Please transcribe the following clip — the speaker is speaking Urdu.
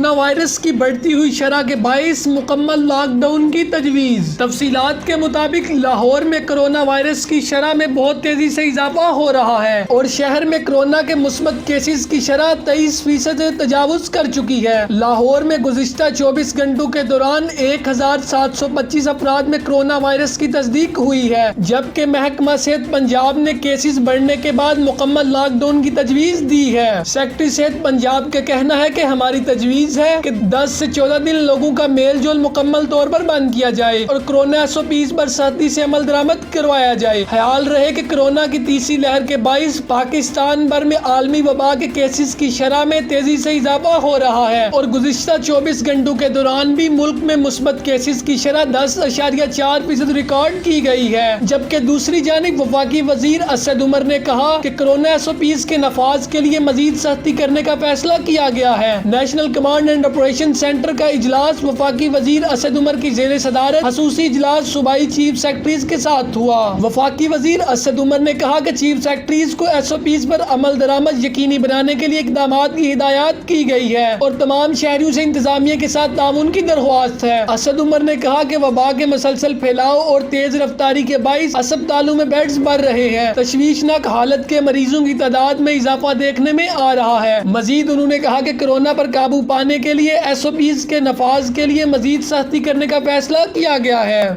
کرونا وائرس کی بڑھتی ہوئی شرح کے باعث مکمل لاک ڈاؤن کی تجویز۔ تفصیلات کے مطابق لاہور میں کرونا وائرس کی شرح میں بہت تیزی سے اضافہ ہو رہا ہے اور شہر میں کرونا کے مثبت کیسز کی شرح 23% تجاوز کر چکی ہے۔ لاہور میں گزشتہ 24 گھنٹوں کے دوران 1725 افراد میں کرونا وائرس کی تصدیق ہوئی ہے، جبکہ محکمہ صحت پنجاب نے کیسز بڑھنے کے بعد مکمل لاک ڈاؤن کی تجویز دی ہے۔ سیکرٹری صحت پنجاب کا کہنا ہے کہ ہماری تجویز ہے کہ 10 سے 14 دن لوگوں کا میل جول مکمل طور پر بند کیا جائے اور کرونا SOPs پر سختی سے عمل درآمد کروایا جائے۔ خیال رہے کہ کرونا کی تیسری لہر کے باعث پاکستان بھر میں عالمی وبا کے کیسز کی شرح میں تیزی سے اضافہ ہو رہا ہے اور گزشتہ 24 گھنٹوں کے دوران بھی ملک میں مثبت کیسز کی شرح 10.4% ریکارڈ کی گئی ہے، جبکہ دوسری جانب وفاقی وزیر اسد عمر نے کہا کہ کرونا SOPs کے نفاذ کے لیے مزید سختی کرنے کا فیصلہ کیا گیا ہے۔ National command and operation centre کا اجلاس وفاقی وزیر اسد عمر کی زیر صدارت خصوصی اجلاس صوبائی چیف سیکرٹریز کے ساتھ ہوا۔ وفاقی وزیر اسد عمر نے کہا کہ چیف سیکرٹریز کو SOPs پر عمل درآمد یقینی بنانے کے لیے اقدامات کی ہدایات کی گئی ہے اور تمام شہریوں سے انتظامیہ کے ساتھ تعاون کی درخواست ہے۔ اسد عمر نے کہا کہ وبا کے مسلسل پھیلاؤ اور تیز رفتاری کے باعث اسپتالوں میں بیڈز بڑھ رہے ہیں، تشویشناک حالت کے مریضوں کی تعداد میں اضافہ دیکھنے میں آ رہا ہے۔ مزید انہوں نے کہا کہ کورونا پر قابو پانے کے لیے SOPs کے نفاذ کے لیے مزید سختی کرنے کا فیصلہ کیا گیا ہے۔